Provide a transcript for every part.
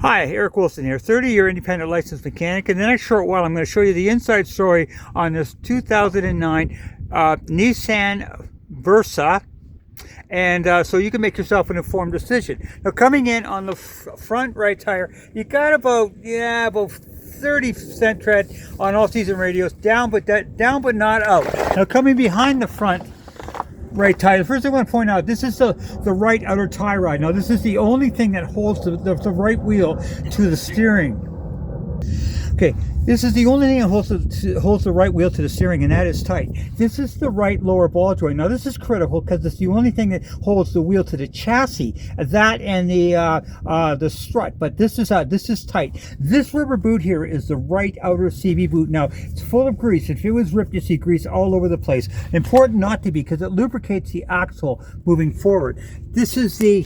Hi, Eric Wilson here, 30-year independent licensed mechanic. In the next short while, I'm going to show you the inside story on this 2009 Nissan Versa, and so you can make yourself an informed decision. Now, coming in on the front right tire, you got about 30% tread on all season radios, down but not out. Now, coming behind the front right tire, the first thing I want to point out, this is the right outer tie rod. Now, this is the only thing that holds the right wheel to the steering. Okay, this is the only thing that holds the right wheel to the steering, and that is tight. This is the right lower ball joint. Now, this is critical because it's the only thing that holds the wheel to the chassis. That and the strut. But this is tight. This rubber boot here is the right outer CV boot. Now, it's full of grease. If it was ripped, you see grease all over the place. Important not to be, because it lubricates the axle moving forward. This is the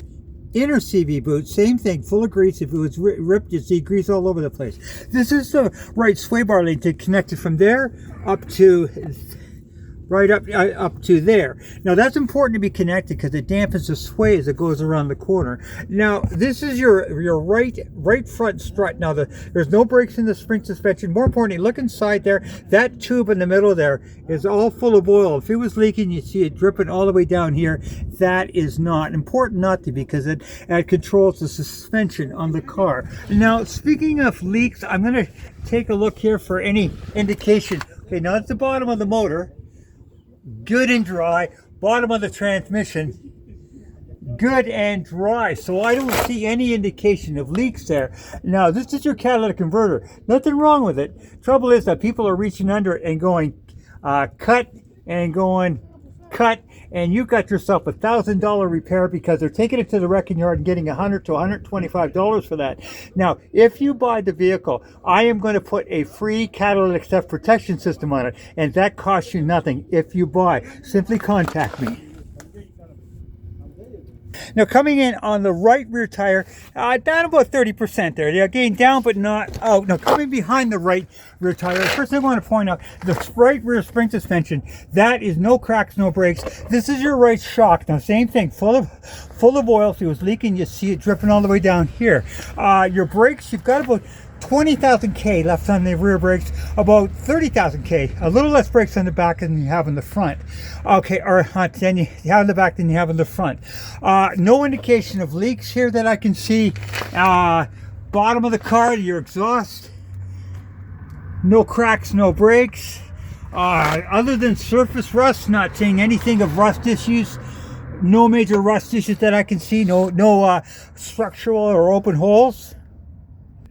inner CV boot, same thing, full of grease. If it was ripped, you see grease all over the place. This is the right sway bar link to connect it from there up to up to there. Now, that's important to be connected because it dampens the sway as it goes around the corner. Now, this is your right front strut. Now, there's no brakes in the spring suspension. More importantly, look inside there. That tube in the middle there is all full of oil. If it was leaking, you see it dripping all the way down here. That is not important, not to, because it controls the suspension on the car. Now, speaking of leaks, I'm going to take a look here for any indication. Okay, now that's the bottom of the motor. Good and dry. Bottom of the transmission, good and dry. So I don't see any indication of leaks there. Now, this is your catalytic converter. Nothing wrong with it. Trouble is that people are reaching under it and going cut and going cut, and you got yourself $1,000 repair because they're taking it to the wrecking yard and getting $100 to $125 for that. Now, if you buy the vehicle, I am going to put a free catalytic theft protection system on it, and that costs you nothing if you buy. Simply contact me. Now, coming in on the right rear tire, down about 30% there. Again, down but not out. Now, coming behind the right rear tire, first thing I want to point out, the right rear spring suspension, that is no cracks, no breaks. This is your right shock. Now, same thing, full of oil. If it was leaking, you see it dripping all the way down here. Your brakes, you've got about 20,000 K left on the rear brakes, about 30,000 K, a little less brakes on the back than you have in the front. Okay, or then you have in the back than you have in the front. No indication of leaks here that I can see. Bottom of the car, your exhaust, no cracks, no breaks. Other than surface rust, not seeing anything of rust issues. No major rust issues that I can see. No structural or open holes.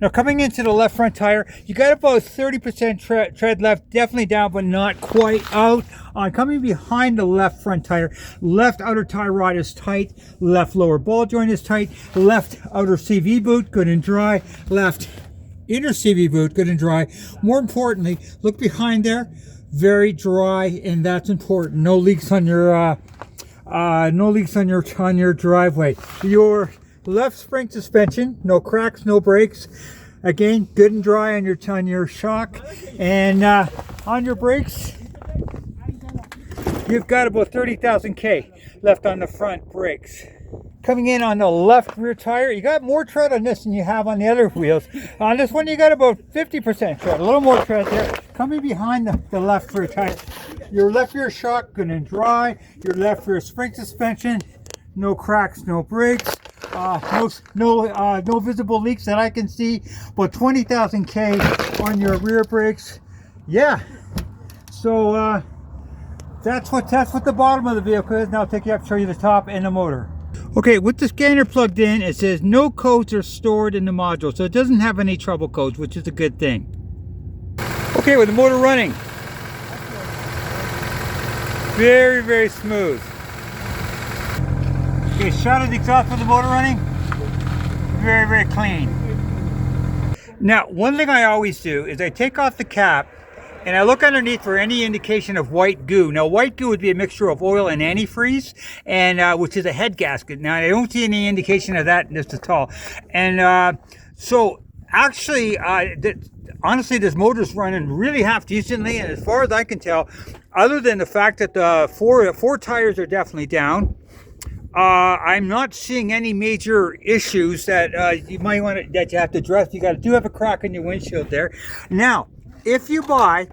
Now, coming into the left front tire, you got about 30% tread left, definitely down, but not quite out. Coming behind the left front tire, left outer tie rod is tight, left lower ball joint is tight, left outer CV boot, good and dry, left inner CV boot, good and dry. More importantly, look behind there, very dry, and that's important. No leaks on your driveway. Your left spring suspension, no cracks, no breaks. Again, good and dry on your shock, and on your brakes, you've got about 30,000 K left on the front brakes. Coming in on the left rear tire, you got more tread on this than you have on the other wheels. On this one, you got about 50% tread, a little more tread there. Coming behind the left rear tire, your left rear shock, good and dry. Your left rear spring suspension, no cracks, no breaks. No visible leaks that I can see, but 20,000 K on your rear brakes. Yeah, so that's what the bottom of the vehicle is. Now I'll take you up and show you the top and the motor. Okay, with the scanner plugged in, it says no codes are stored in the module, so it doesn't have any trouble codes, which is a good thing. Okay, with the motor running, very, very smooth. Okay, shot of the exhaust with the motor running, very, very clean. Now, one thing I always do is I take off the cap and I look underneath for any indication of white goo. Now, white goo would be a mixture of oil and antifreeze, and which is a head gasket. Now, I don't see any indication of that in this at all. And so, actually, honestly, this motor's running really half decently, and as far as I can tell, other than the fact that the four tires are definitely down, I'm not seeing any major issues that you might want to, that you have to address. Do have a crack in your windshield there. Now, if you buy,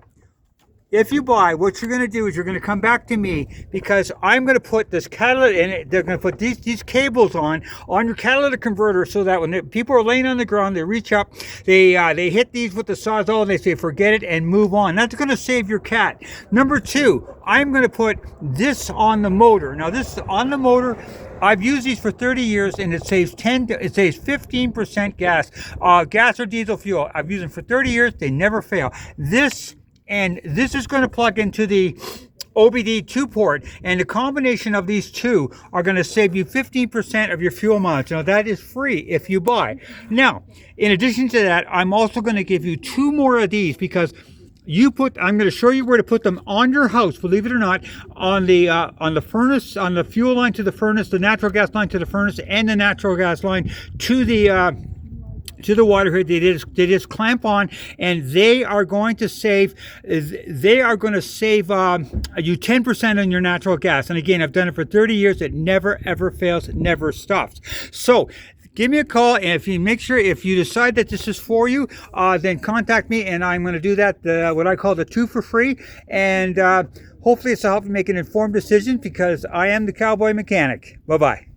what you're going to do is you're going to come back to me, because I'm going to put this catalytic in it. They're going to put these cables on your catalytic converter, so that when people are laying on the ground, they reach up, they hit these with the Sawzall, and they say forget it and move on. That's going to save your cat. Number two, I'm going to put this on the motor. Now, this on the motor, I've used these for 30 years, and it saves 15% gas, gas or diesel fuel. I've used them for 30 years. They never fail. This is going to plug into the OBD 2 port, and the combination of these two are going to save you 15% of your fuel mileage. Now, that is free if you buy. Now, in addition to that, I'm also going to give you 2 more of these, because I'm going to show you where to put them on your house, believe it or not, on the furnace, on the fuel line to the furnace, the natural gas line to the furnace, and the natural gas line to the water heater. They just clamp on, and they are going to save you 10% on your natural gas. And again, I've done it for 30 years. It never ever fails. It never stops. So give me a call, and if you decide that this is for you, then contact me, and I'm going to do that, what I call the 2 for free. And hopefully this will help you make an informed decision, because I am the Cowboy Mechanic. Bye-bye.